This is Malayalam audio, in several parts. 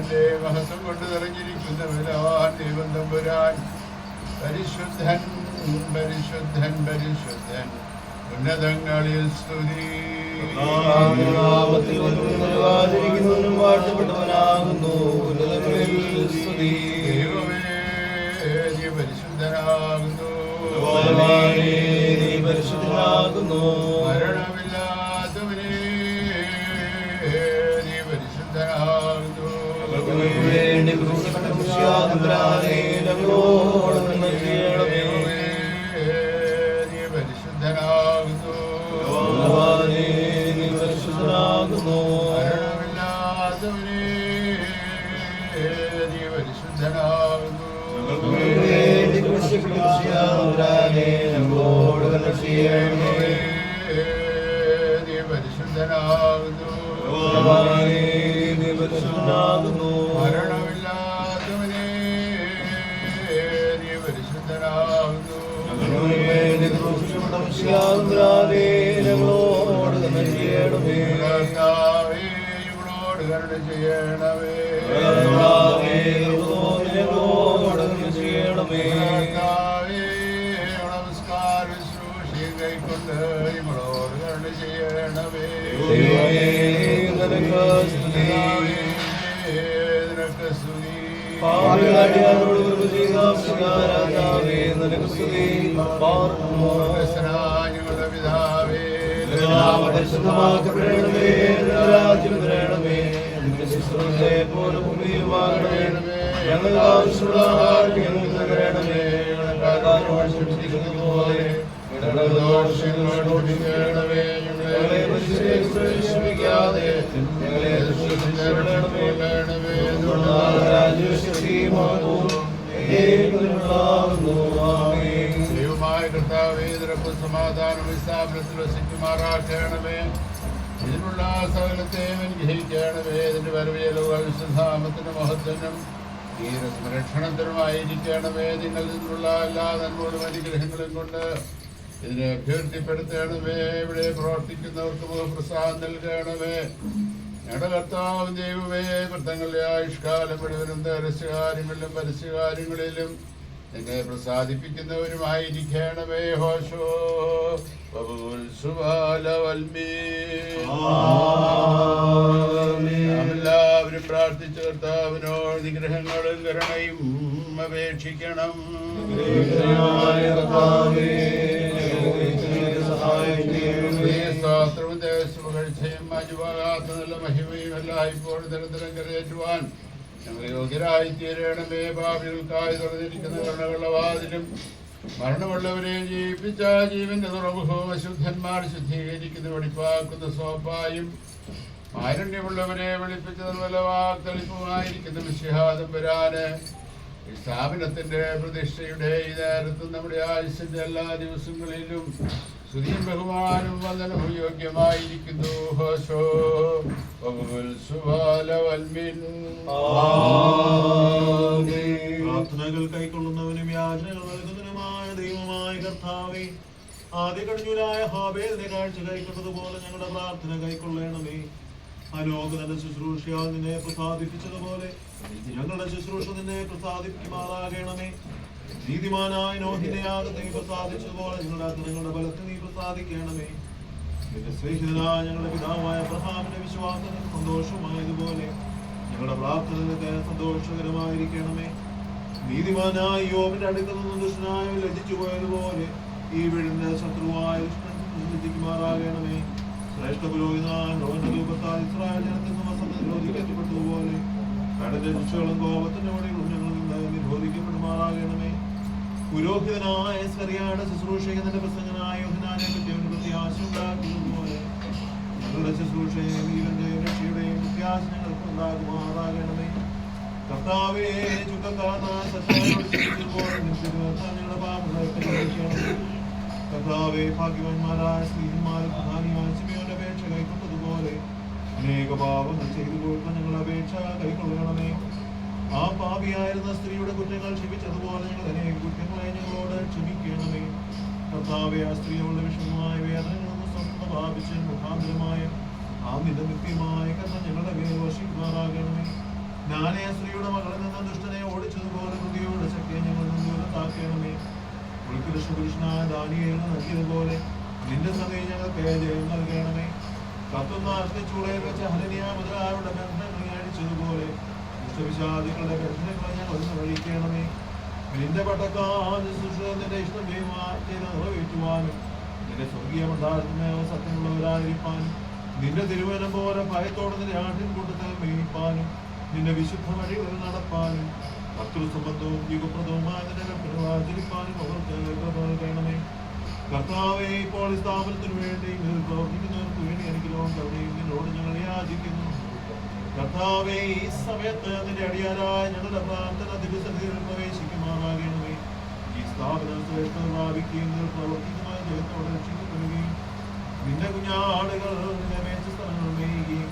തന്റെ മഹത്വം കൊണ്ട് നിറഞ്ഞിരിക്കുന്ന ബലവാൻ ദൈവം തമ്പുരാൻ. പരിശുദ്ധൻ പരിശുദ്ധൻ പരിശുദ്ധൻ, ഉന്നതങ്ങളിൽ സ്തുതി. ദൈവമേ നീ പരിശുദ്ധനാകുന്നു, മരണമില്ലാത്തവനെ നീ പരിശുദ്ധനാകുന്നു. സമാധാനം വിസ്ഥാപനത്തിൽ വസിക്കുമാറാക്കണമേ. ഇതിനുള്ള സകലത്തെയും അനുഗ്രഹിക്കണമേ. ഇതിന്റെ വരവേലുകൾ വിശുദ്ധാമത്തിന്റെ മഹത്വനും സംരക്ഷണത്തിനുമായിരിക്കണമേ. നിങ്ങൾ ഇതിനുള്ള എല്ലാ നന്മകളും അനുഗ്രഹങ്ങളും കൊണ്ട് ഇതിനെ അഭ്യർത്ഥിപ്പെടുത്തണമേ. ഇവിടെ പ്രവർത്തിക്കുന്നവർക്ക് മുഖപ്രസാദം നൽകണമേ. ഞങ്ങളുടെ കർത്താവ് ദൈവമേ, വൃത്തങ്ങളുടെ ആയുഷ്കാലം മുഴുവനും രഹസ്യകാര്യങ്ങളിലും പരസ്യകാര്യങ്ങളിലും നിന്നെ പ്രസാദിപ്പിക്കുന്നവരുമായിരിക്കണമേ. ഹോശോ എല്ലാവരും പ്രാർത്ഥിച്ച കർത്താവിനോട് നിഗ്രഹങ്ങളും കരുണയും അപേക്ഷിക്കണം. സ്വാത്രവും ദേശപകഴ്ചയും മാഞ്ഞുപോകാത്ത നല്ല മഹിമയും എല്ലായ്പ്പോഴും നിരന്തരം കരയേറ്റുവാൻ ഞങ്ങൾ യോഗ്യരായി തീരണമേ. പാപികൾക്കായി തുറന്നിരിക്കുന്ന കരുണകളുടെ വാതിലും മരണമുള്ളവരെയും ജീവിപ്പിച്ച ജീവന്റെ തുറമുഖവും അശുദ്ധന്മാർ ശുദ്ധീകരിക്കുന്ന വെടിപ്പാക്കുന്ന സോപ്പായും മാരണ്യമുള്ളവരെ വെളിപ്പിച്ച നിർമ്മലവാക്തളിപ്പുമായിരിക്കുന്ന മിശിഹാദംബരാന് ഈ സ്ഥാപനത്തിന്റെ പ്രതിഷ്ഠയുടെ ഈ നേരത്തും നമ്മുടെ ആയുസ്സിന്റെ എല്ലാ ദിവസങ്ങളിലും സ്തുതിയും ബഹുമാനവും വന്ദനവും യോഗ്യമായിരിക്കുന്നു. ഹോശോ പ്രാർത്ഥനകൾ കൈക്കൊള്ളുന്നവനും യാചനകൾ നൽകുന്നതിനുമായ ദൈവമായ കർത്താവേ, ആദ്യ കടഞ്ഞൂരായ ഹാബേലിന്റെ കാഴ്ച കൈക്കൊണ്ടതുപോലെ ഞങ്ങളുടെ പ്രാർത്ഥന കൈക്കൊള്ളണമേ. അലോകനന്റെ ശുശ്രൂഷയാൽ നിന്നെ പ്രസാദിപ്പിച്ചതുപോലെ ഞങ്ങളുടെ ശുശ്രൂഷ നിന്നെ പ്രസാദിപ്പിക്കുമാറാകണമേ. നീതിമാനായ നോഹിന്റെ യാഗത്തെ നീ പ്രസാദിച്ചതുപോലെ ഞങ്ങളുടെ ബലത്തെ നീ പ്രസാദിക്കണമേ. നിന്റെ സ്നേഹിതനായ ഞങ്ങളുടെ പിതാവായ അബ്രഹാമിന്റെ വിശ്വാസത്തിന് സന്തോഷമായതുപോലെ ഞങ്ങളുടെ പ്രാർത്ഥനകൾക്ക് സന്തോഷകരമായിരിക്കണമേ. നീതിമാനായ യോബിന്റെ അടുക്കൽ നിന്നും ദുഷ്ടനായ ലജ്ജിച്ചു പോയതുപോലെ ഈ വീടിന്റെ ശത്രുവായ ലജ്ജിക്കുമാറാകണമേ. ശ്രേഷ്ഠ പുരോഹിതനായ നോഹന്റെ രൂപത്താൽ ഇസ്രായേൽ ജനത്തിൽ നിരോധിക്കപ്പെട്ടതുപോലെ കടന്റെ ശിക്ഷകളും കോപത്തിന്റെ വടികളും ഞങ്ങളിൽ നിന്ന് നിരോധിക്കപ്പെടുമാറാകണമേ. പുരോഹിതനായ സ്കറിയായുടെ ശുശ്രൂഷകന്റെ പ്രസംഗനായ യോഹന്നാനെ പറ്റി അവന്റെ പ്രത്യാശ ഉണ്ടാക്കുന്നതുപോലെ ഞങ്ങളുടെ ശുശ്രൂഷയും ജീവന്റെയും രക്ഷയുടെയും പ്രത്യാശ ഞങ്ങൾക്ക് ഉണ്ടാകുമാറാകണമേ. കർത്താവേ, ചുക്കക്കാരനായ സത്യങ്ങളോട് ചിന്തിച്ചതുപോലെ ഞങ്ങളുടെ പാപങ്ങളെ പരിഹരിക്കണമേ. കർത്താവേ, ഭാഗ്യവാന്മാരായ സ്ത്രീമാരും പ്രധാനിയായ ശിമയോന്റെ അപേക്ഷ കൈക്കൊണ്ടതുപോലെ അനേക പാപങ്ങൾ ചെയ്തു കൊടുക്കാൻ ഞങ്ങളുടെ അപേക്ഷ കൈക്കൊള്ളണമേ. ആ പാപിയായിരുന്ന സ്ത്രീയുടെ കുറ്റങ്ങൾ ക്ഷമിച്ചതുപോലെ ഞങ്ങൾ അനേക കുറ്റങ്ങളെ ഞങ്ങളോട് ക്ഷമിക്കണമേ. കർത്താവേ, ആ സ്ത്രീകളുടെ വിഷമമായ വേദനകളൊന്നും സ്വന്തം പ്രാപിച്ച് മുഖാന്തരമായ ആ നിത്യമായ കർമ്മ ഞങ്ങളുടെ മേൽ വശിക്കുമാറാകണമേ. അനാനയ സ്ത്രീയുടെ മകളിൽ നിന്ന് ദുഷ്ടനെ ഓടിച്ചതുപോലെ ഹൃദയോടെ ശക്തിയെ ഞങ്ങൾ ദൂരത്താക്കണമേ. പുരുഷനായ ദാനിയേലിന് നൽകിയതുപോലെ നിന്റെ സഭയിൽ ഞങ്ങൾക്ക് ജയം നൽകണമേ. കത്തുന്ന ചൂളയിൽ വെച്ച് ഹനനിയ മുതലായവരുടെ ബന്ധങ്ങളെ അടിച്ചതുപോലെ ദുഷ്ടവിശാദികളുടെ ബന്ധങ്ങളെ ഞങ്ങൾ ഒഴിക്കണമേ. നിന്റെ പട്ടക്കാൽ നിന്റെ ഇഷ്ടം ചെയ്ത് നിറവേറ്റുവാനും നിന്റെ സ്വർഗീയ മണ്ഡലത്തിന് സത്യമുള്ളവരായിരിക്കാനും നിന്റെ തിരുവനം പോലെ ഭയത്തോടെ നിന്റെ ആട്ടിൻകൂട്ടത്തിൽ മേയിപ്പാനും നിന്റെ വിശുദ്ധ വഴികളിൽ നടപ്പാനും ശത്രുസംബന്ധവും യുഗപ്രദവുമായ നിന്റെ കൽപ്പന ആചരിപ്പാനും അവർക്ക് നൽകണമേ. കർത്താവേ, ഇപ്പോൾ ഈ സ്ഥാപനത്തിന് വേണ്ടി പ്രവർത്തിക്കുന്നവർക്ക് വേണ്ടി എനിക്ക് ലോകം കരുണയും നിന്നോട് ഞങ്ങൾ യാചിക്കുന്നു. കർത്താവേ, ഈ സമയത്ത് നിന്റെ അടിയാരായ ഞങ്ങളുടെ പ്രാർത്ഥന ദിവസത്തിൽ പ്രവേശിക്കുമാറാകണമേ. ഈ സ്ഥാപനം ശ്രേഷ്ഠത പ്രാപിക്കുകയും പ്രവർത്തിക്കുന്ന ജയത്തോടെ രക്ഷിക്കപ്പെടുകയും നിന്റെ കുഞ്ഞാടുകൾ നിന്റെ മേച്ച സ്ഥലങ്ങൾ മേയുകയും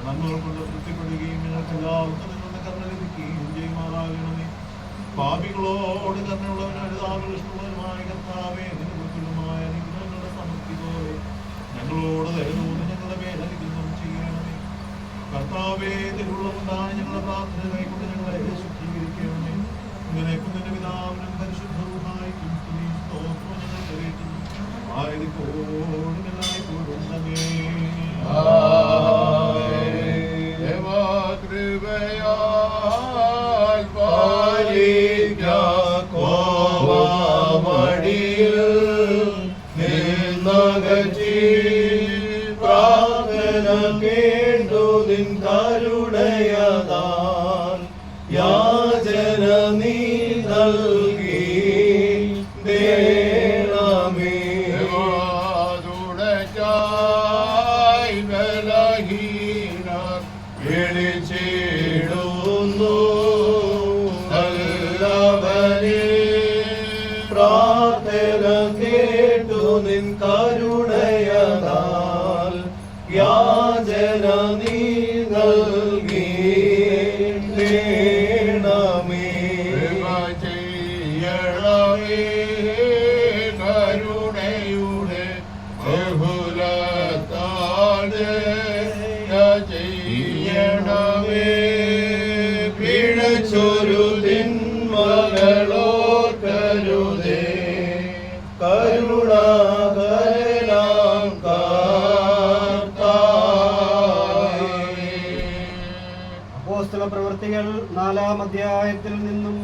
നമ്മൾ കൊണ്ട് തൃപ്തിപ്പെടുകയും ഞങ്ങൾക്ക് എല്ലാവർക്കും നിങ്ങളുടെ കരുണ ലഭിക്കുകയും ചെയ്യുമാറാകണമേ. പാപികളോട് കരുണയുള്ളവനും ഇഷ്ടമുള്ളവനുമായ കർത്താവേ, നിന്റെ കുറിച്ചുള്ളമായ അനുഗ്രഹങ്ങളുടെ സമൃദ്ധി പോലെ ഞങ്ങളോട് ദയതോടെ ഞങ്ങളുടെ മേലനുഗ്രഹം ചെയ്യണമേ. കർത്താവേ, തിരുവുള്ളമുണ്ടായ ഞങ്ങളുടെ പ്രാർത്ഥന കൈക്കൊണ്ട് ഞങ്ങളെ ശുദ്ധീകരിക്കണമേ. ഇങ്ങനെയൊക്കെ നിന്റെ പിതാവിനും പരിശുദ്ധവുമായിരിക്കും സ്തോത്രം ഞങ്ങൾ കരയറ്റുന്നു. ആയതിപ്പോഴും എല്ലായ്പ്പോഴും തന്നെ. കൃപയാൽ പാലിക്കോമടിയിൽ നിന്നകറ്റി പ്രാർത്ഥന കേട്ടു നിൻ കരുണയതാൽ യാചന നീ നൽകി ദേണമേ. തുടച്ചായി ബലഹീനർ വിളിച്ചിടുന്നു നല്ലവനെ. പ്രാർത്ഥന കേട്ടു നിൻ കരുണയതാൽ യാചന നീ നൽകി ദേണമേ. ചെയ്യണമേ കരുണയുടെ ബഹുലത്താതെ ചെയ്യണമേ. പിഴച്ചൊരു തിന്മകളോർക്കരുതേ. കരുണാകരനാം കർത്താവേ. അപ്പോസ്തല പ്രവൃത്തികൾ 4-ാം അധ്യായത്തിൽ നിന്നും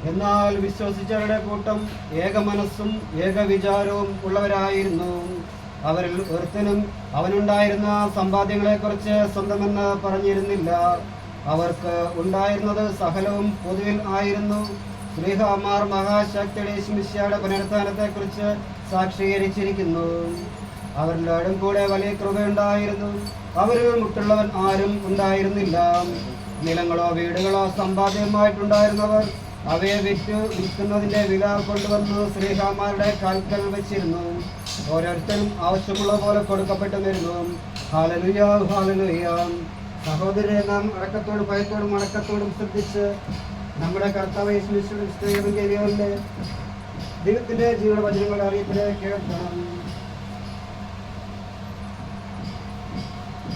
എന്നാൽ വിശ്വസിച്ചവരുടെ കൂട്ടം ഏകമനസ്സും ഏകവിചാരവും ഉള്ളവരായിരുന്നു. അവരിൽ ഒരുത്തനും അവനുണ്ടായിരുന്ന സമ്പാദ്യങ്ങളെക്കുറിച്ച് സ്വന്തമെന്ന് പറഞ്ഞിരുന്നില്ല. അവർക്ക് ഉണ്ടായിരുന്നത് സകലവും പൊതുവിൽ ആയിരുന്നു. ശ്രീഹമാർ മഹാശക്തിയുടെ ശിംശിയുടെ പുനരുത്ഥാനത്തെക്കുറിച്ച് സാക്ഷീകരിച്ചിരിക്കുന്നു. അവരിലും കൂടെ വലിയ കൃപയുണ്ടായിരുന്നു. അവരിൽ മുട്ടുള്ളവൻ ആരും ഉണ്ടായിരുന്നില്ല. നിലങ്ങളോ വീടുകളോ സമ്പാദ്യമായിട്ടുണ്ടായിരുന്നവർ അവയെ വിൽക്കുന്നതിന്റെ വില കൊണ്ടുവന്ന് ശ്രീഹമാരുടെ കാൽക്കൽ വെച്ചിരുന്നു. ഓരോരുത്തരും ആവശ്യമുള്ള പോലെ കൊടുക്കപ്പെട്ടുവരുന്നു. Hallelujah, hallelujah. സഹോദരരെ, നാം അടക്കത്തോടും ഭയത്തോടും അടക്കത്തോടും ശ്രദ്ധിച്ച് നമ്മുടെ കർത്താവ് യേശുവിന്റെ ദൈവത്തിന്റെ ജീവന വചനങ്ങളുടെ അറിയിപ്പിനെ കേൾക്കണം.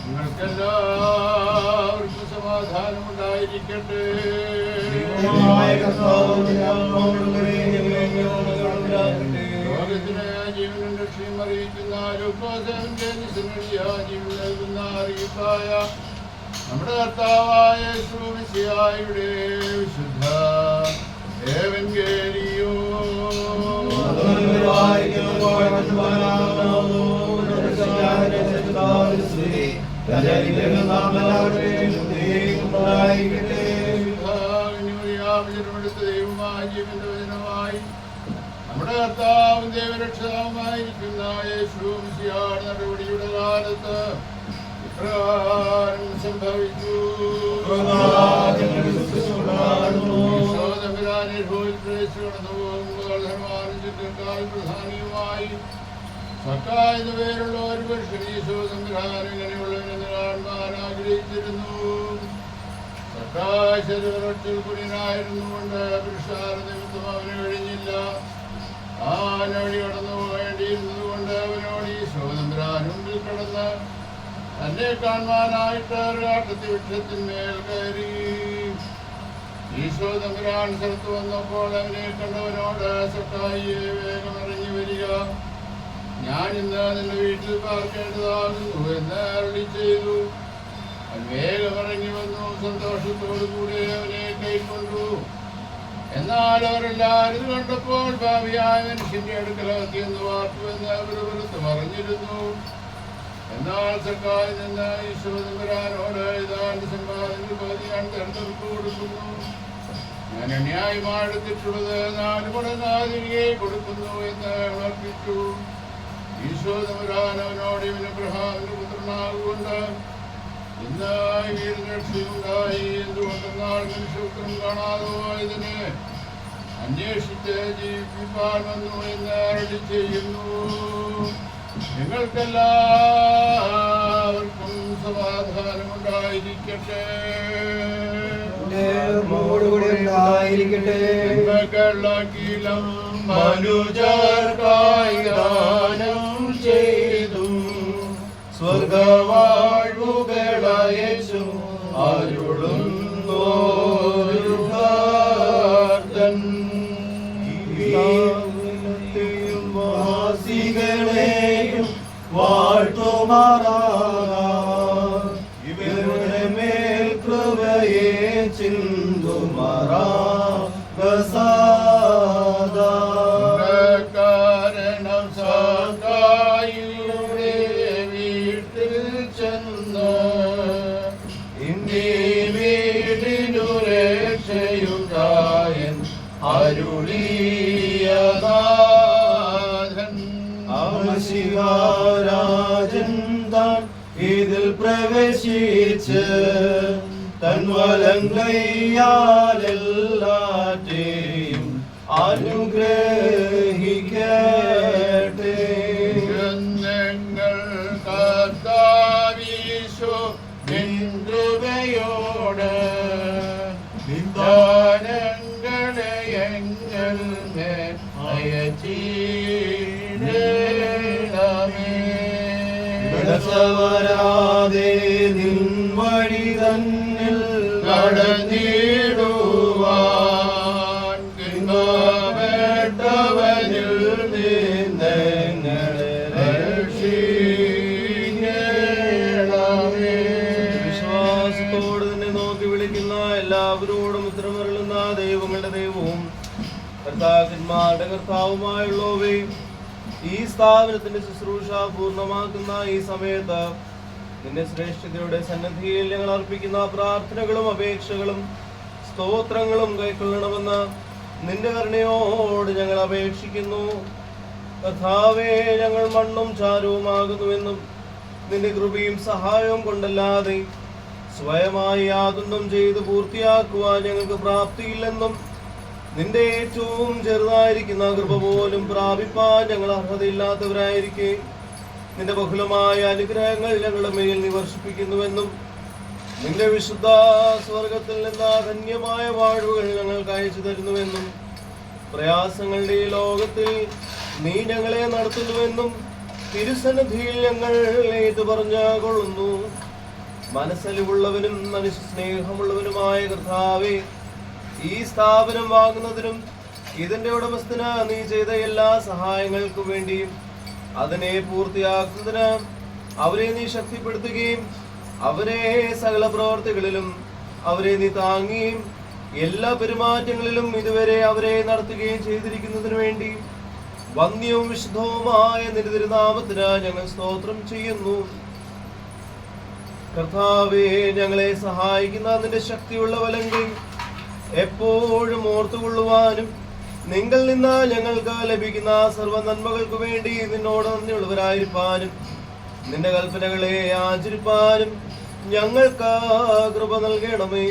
നിങ്ങൾക്കെല്ലാവർക്കും സമാധാനമുണ്ടായിരിക്കട്ടെ. ലോകത്തിന് ജീവനും രക്ഷയും അറിയിക്കുന്ന ജീവൻ നൽകുന്ന അറിയിപ്പായ നമ്മുടെ കർത്താവായ യേശു മിശിഹായുടെ വിശുദ്ധ ഏവൻഗേലിയോൻ ദൈവമായ ജീവന്റെ വചനമായി നമ്മുടെ കർത്താവും ദൈവരക്ഷകവുമായിരിക്കുന്ന യേശു മിശിഹായുടെ നടപടിയുടെ കാലത്ത് ഇപ്രകാരം സംഭവിച്ചു. പ്രധാനിയുമായി സക്കായെന്ന് പേരുള്ള ഒരു പുരുഷൻ ഈശോ സംവിധാനം ഇങ്ങനെയുള്ളവരെന്ന് കാണുവാൻ ആഗ്രഹിച്ചിരുന്നു. സക്കായ് ശരീരത്തിൽ കുടിയനായിരുന്നുകൊണ്ട് പുരുഷാര നിമിത്തം അവന് കഴിഞ്ഞില്ല. ആ വഴി കടന്നു പോകേണ്ടിയിരുന്നത് കൊണ്ട് തമ്പുരാനുണ്ടിൽ കിടന്ന് തന്നെ കാണുവാനായിട്ട് കാട്ടത്തി വൃക്ഷത്തിന്മേൽ കയറി. ഈശോ തമ്പുരാൻ സ്ഥലത്ത് വന്നപ്പോൾ അവനെ കണ്ടവനോട് സക്കായിയെ വേഗം ഇറങ്ങി വരിക, ഞാൻ ഇന്ന് നിന്റെ വീട്ടിൽ പാർക്കേണ്ടതാകുന്നു എന്ന് അരുളി ചെയ്തു. അവൻ വേഗം ഇറങ്ങി വന്നു, സന്തോഷത്തോടു കൂടി അവനെ കൈക്കൊണ്ടു. എന്നാൽ അവരെല്ലാവരും ഇത് കണ്ടപ്പോൾ ഭാവിയായ മനുഷ്യന്റെ അടുക്കലെത്തിയെന്ന് വാർത്തുവെന്ന് അവർ വെറുത്ത് പറഞ്ഞിരുന്നു. എന്നാൽ സക്കായി നിന്ന് ഈശോ തമ്പുരാനോട് ഇതാണ്ട് സമ്പാദനത്തിൽ പകുതി ഞാൻ തെരഞ്ഞെടുപ്പ് കൊടുക്കുന്നു. ഞാൻ അന്യായമായി എടുത്തിട്ടുള്ളത് 4 മടങ്ങ് തിരികെ കൊടുക്കുന്നു എന്ന് ഉറപ്പിച്ചു. ഈശോ തമ്പുരാൻ അവനോട് ഇവൻ അബ്രഹാമിന്റെ പുത്രനാകുകൊണ്ട് ഇന്ന് ഈ വീടിന് രക്ഷയുണ്ടായി. എന്തുകൊണ്ടെന്നാൽ മനുഷ്യപുത്രം കാണാതെ പോയതിനെ അന്വേഷിച്ച് ജീവിപ്പിക്കാൻ വന്നു എന്ന് അരുളി ചെയ്യുന്നു. നിങ്ങൾക്കെല്ലാവർക്കും സമാധാനമുണ്ടായിരിക്കട്ടെ. നിങ്ങൾക്കെല്ലാക്കിലും മനുജർക്കായി ദാനം ചെയ്തു സ്വർഗവാഴ്വുകളയച്ചു അരുളുന്നോരു ഭക്തൻ. വാസികളെയും വാഴ്ത്തുമാറാകാം, ഇവരുടെ മേൽ കൃപയെ ചിന്തുമാറാകാം. കാരണം സക്കായിയുടെ വീട്ടിൽ ചെന്ന് ഇന്ത്യ വീടിനു രക്ഷയുണ്ടായൻ അരുളിയനാഥൻ. അവശിഹാരാജൻ താൻ ഇതിൽ പ്രവേശിച്ച് തൻ വലങ്കയ്യാലെല്ലാറ്റെയും അനുഗ്രഹിക്കട്ടെ. ഞങ്ങൾ കർത്താവീശോ നിന്ദയോട് നിദാനങ്ങളെ എങ്ങൾ മേൽ അയച്ചിടണമേ. വരാതെ നിൻ വഴി തന്നിൽ നടന്നിടുവാൻ കിംബപ്പെട്ടവനിൽ നിന്നെങ്ങളെ രക്ഷിക്കണമേ. വിശ്വാസത്തോട് തന്നെ നോക്കി വിളിക്കുന്ന എല്ലാവരോടും ഉത്തരമരുളുന്ന ദൈവങ്ങളുടെ ദൈവവും കർത്താക്കന്മാരുടെ കർത്താവുമായുള്ളവേ, ഈ സ്ഥാപനത്തിന്റെ ശുശ്രൂഷ പൂർണ്ണമാക്കുന്ന ഈ സമയത്ത് നിന്റെ ശ്രേഷ്ഠതയുടെ സന്നിധിയിൽ ഞങ്ങൾ അർപ്പിക്കുന്ന പ്രാർത്ഥനകളും അപേക്ഷകളും സ്തോത്രങ്ങളും കൈക്കൊള്ളണമെന്ന് നിന്റെ കരുണയോട് ഞങ്ങൾ അപേക്ഷിക്കുന്നു. കർത്താവേ, ഞങ്ങൾ മണ്ണും ചാരവുമാകുന്നുവെന്നും നിന്റെ കൃപയും സഹായവും കൊണ്ടല്ലാതെ സ്വയമായി യാതൊന്നും ചെയ്ത് പൂർത്തിയാക്കുവാൻ ഞങ്ങൾക്ക് പ്രാപ്തിയില്ലെന്നും നിന്റെ ഏറ്റവും ചെറുതായിരിക്കുന്ന കൃപ പോലും പ്രാപിപ്പാൻ ഞങ്ങൾ അർഹതയില്ലാത്തവരായിരിക്കെ നിന്റെ ബഹുലമായ അനുഗ്രഹങ്ങൾ ഞങ്ങളുടെ മേൽ നീ വർഷിപ്പിക്കുന്നുവെന്നും നിന്റെ വിശുദ്ധ സ്വർഗത്തിൽ നിന്ന് ധന്യമായ വാഴ്വുകൾ ഞങ്ങൾക്ക് അയച്ചു തരുന്നുവെന്നും പ്രയാസങ്ങളുടെ ഈ ലോകത്തിൽ നീ ഞങ്ങളെ നടത്തുന്നുവെന്നും തിരുസന്നിധിയിൽ ഞങ്ങൾ ഏറ്റുപറഞ്ഞുകൊള്ളുന്നു. മനസ്സലിവുള്ളവനും മനുഷ്യ സ്നേഹമുള്ളവനുമായ കർത്താവേ, ഈ സ്ഥാപനം വാങ്ങുന്നതിനും ഇതിന്റെ ഉടമസ്ഥന് നീ ചെയ്ത എല്ലാ സഹായങ്ങൾക്കും വേണ്ടിയും അതിനെ പൂർത്തിയാക്കുന്നതിന് അവരെ നീ ശക്തിപ്പെടുത്തുകയും അവരെ സകല പ്രവർത്തികളിലും അവരെ നീ താങ്ങുകയും എല്ലാ പെരുമാറ്റങ്ങളിലും ഇതുവരെ അവരെ നടത്തുകയും ചെയ്തിരിക്കുന്നതിനു വേണ്ടി വന്യവും വിശുദ്ധവുമായ നിന്റെ തിരുനാമത്തിന് ഞങ്ങൾ സ്തോത്രം ചെയ്യുന്നു. കർത്താവേ, ഞങ്ങളെ സഹായിക്കുന്ന നിന്റെ ശക്തിയുള്ള വലങ്കൈ എപ്പോഴും ഓർത്തുകൊള്ളുവാനും നിങ്ങൾ നിന്ന് ഞങ്ങൾക്ക് ലഭിക്കുന്ന സർവ്വ നന്മകൾക്ക് വേണ്ടി നിന്നോട് നന്ദിയുള്ളവരായിരിക്കാനും നിന്റെ കൽപ്പനകളെ ആചരിപ്പാനും ഞങ്ങൾക്ക് കൃപ നൽകണമേ.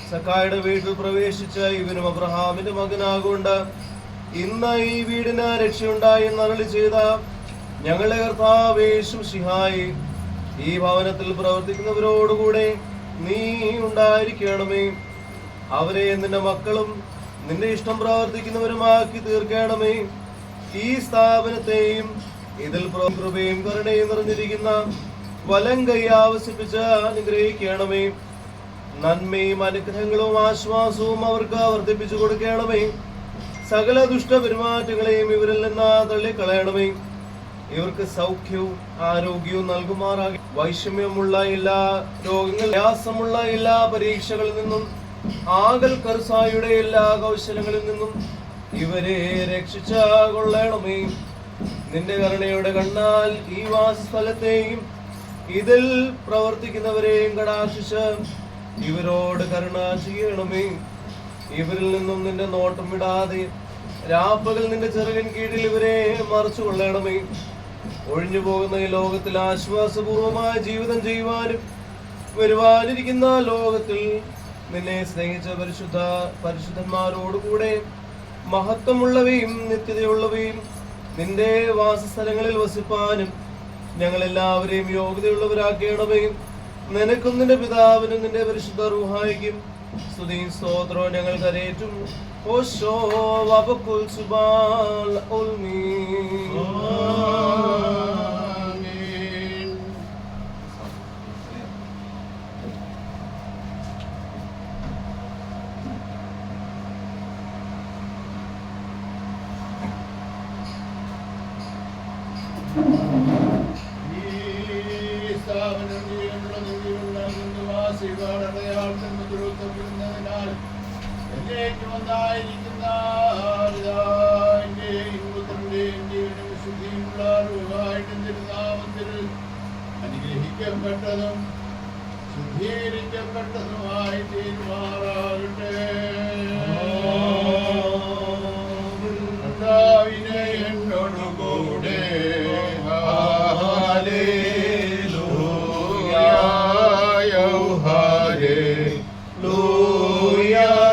സക്കായുടെ വീട്ടിൽ പ്രവേശിച്ച ഇവനും അബ്രഹാമിന്റെ മകനാകൊണ്ട് ഇന്ന് ഈ വീടിന് രക്ഷയുണ്ടായി എന്നരുളി ചെയ്ത ഞങ്ങളുടെ കർത്താവേ മിശിഹായേ, ഈ ഭവനത്തിൽ പ്രവർത്തിക്കുന്നവരോടുകൂടെ നീ ഉണ്ടായിരിക്കണമേ. അവരെ നിന്റെ മക്കളും നിന്റെ ഇഷ്ടം പ്രവർത്തിക്കുന്നവരുമാക്കി തീർക്കണമേ. ഈ സ്ഥാപനത്തെയും ഇതിൽ കൃപയും കരുണയും നിറഞ്ഞിരിക്കുന്ന വലം കൈ ആവസിപ്പിച്ച് അനുഗ്രഹിക്കണമേ. നന്മയും അനുഗ്രഹങ്ങളും ആശ്വാസവും അവർക്ക് വർദ്ധിപ്പിച്ചു കൊടുക്കണമേ. സകല ദുഷ്ടപെരുമാറ്റങ്ങളെയും ഇവരിൽ നിന്ന് തള്ളിക്കളയണമേ. ഇവർക്ക് സൗഖ്യവും ആരോഗ്യവും നൽകുമാറാകെ. വൈഷമ്യമുള്ള എല്ലാ രോഗങ്ങൾ, വ്യാസമുള്ള എല്ലാ പരീക്ഷകളിൽ നിന്നും, ആകൽ കർസായുടെ എല്ലാ കൗശലങ്ങളിൽ നിന്നും ഇവരെ രക്ഷിച്ച കൊള്ളണമേ. നിന്റെ കരുണയുടെ കണ്ണാൽ ഈ വാസസ്ഥലത്തെയും ഇതിൽ പ്രവർത്തിക്കുന്നവരെയും കടാക്ഷിച്ച് ഇവരോട് കരുണ ചെയ്യണമേ. ഇവരിൽ നിന്നും നിന്റെ നോട്ടം വിടാതെ രാപ്പകൽ നിന്റെ ചിറകിൻ കീഴിൽ ഇവരെ മറച്ചു കൊള്ളണമേ. ഒഴിഞ്ഞു പോകുന്ന ഈ ലോകത്തിൽ ആശ്വാസപൂർവമായ ജീവിതം ചെയ്യുവാനും വരുവാനിരിക്കുന്ന ലോകത്തിൽ നിന്നെ സ്നേഹിച്ച പരിശുദ്ധന്മാരോടുകൂടെ മഹത്വമുള്ളവയും നിത്യതയുള്ളവയും നിന്റെ വാസസ്ഥലങ്ങളിൽ വസിപ്പാനും ഞങ്ങളെല്ലാവരെയും യോഗ്യതയുള്ളവരാക്കണമേ. നിനക്കും നിന്റെ പിതാവിനും നിന്റെ പരിശുദ്ധ റൂഹായിക്കും സ്തുതിയും സ്തോത്രവും ഞങ്ങൾ കരേറ്റും. ഓശോ വബക്കുൽ സുബാൽ ഉൽമീൻ. അനുഗ്രഹിക്കപ്പെട്ടതും ശുദ്ധീകരിക്കപ്പെട്ടതുമായി തീരുമാറാകട്ടെ. കർത്താവിനെ എന്നോടുകൂടെ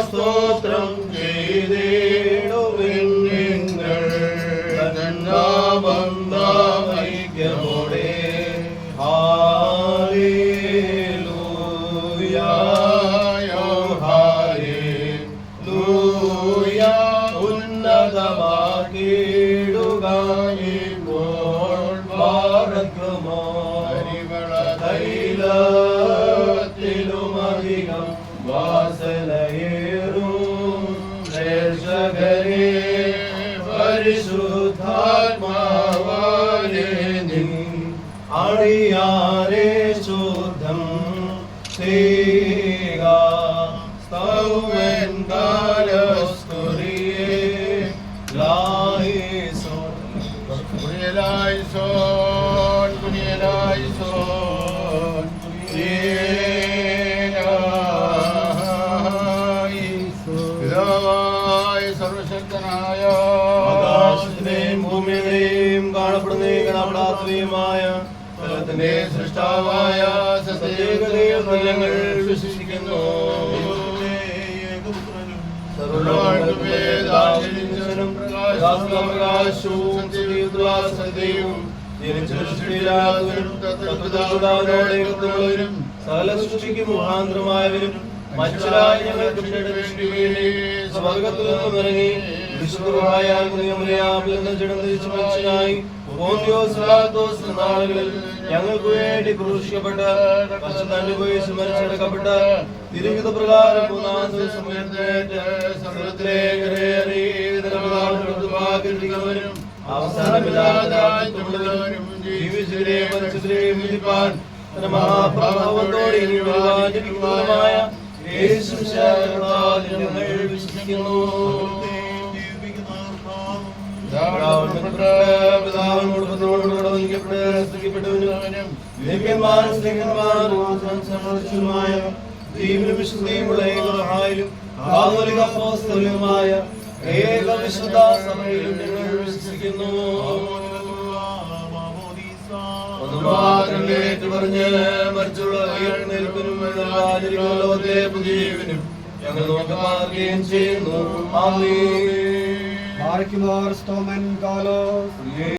സ്തോത്രം ചെയ്തിടുവിൻ നിങ്ങൾ ഐക്യമോടെ. ഉന്നതമാക്കിയിടുക ഇപ്പോൾ പാർക്കുമോ തൈലത്തിലുമധികം വാസനയേറും രക്ഷകരെ പരിശുദ്ധാത്മാവാലെ നിൻ അടിയാരെ ശുദ്ധം ചെയ്യുക. സ്തൗവൻ കാലസ്തുരിയെ ലായിസോൻ കുനിയലായിസോൻ കുനിയലായിസോൻ പിതാവായ സർവശക്തനായ ആകാശത്തിന്റെയും ഭൂമിയുടെയും കാണപ്പെടുന്നതും കാണപ്പെടാത്തതുമായ സ്ഥലത്തിന്റെ സൃഷ്ടാവായ സത്യേകതയിൽ ഞങ്ങൾ വിശ്വസിക്കുന്നു. സർവ്വലോകവേദാചരിച്ചവനും പ്രകാശവും സത്യവും ജനിച്ചവരും തത്വദാനോടേകത്വമുള്ളവരും സകല സൃഷ്ടിക്ക് മുഖാന്തരമായവരും മനുഷ്യരായ ഞങ്ങൾക്ക് സ്വർഗത്തിൽ നിന്നും ഇറങ്ങി മനുഷ്യനായി നാളുകളിൽ ഞങ്ങൾക്ക് വേണ്ടി ക്രൂശിക്കപ്പെട്ട് കഷ്ടനുഭവിച്ച് മരിച്ചടക്കപ്പെട്ട് തിരുവിധ പ്രകാരം മൂന്നാം ദിവസം ഉയർന്നേറ്റ് സർവ്വത്തിലേക്കും അവസാനമില്ലാത്തവരും ജീവിച്ചവരെയും മരിച്ചവരെയും വിധിപ്പാൻ തന്റെ മഹാപ്രഭാവത്തോടെ മായ ഞങ്ങൾ വിശ്വസിക്കുന്നു. ഏക വിശുദ്ധ സഭയിലും ഞങ്ങൾ വിശ്വസിക്കുന്നു. പറഞ്ഞ് മരിച്ചുള്ള ഉയർന്നേൽപ്പിനും ലോകത്തെ പുതിയവനും ഞങ്ങൾ നോക്കുകയും ചെയ്യുന്നു. ആമേൻ. Markimor Stomen Galos.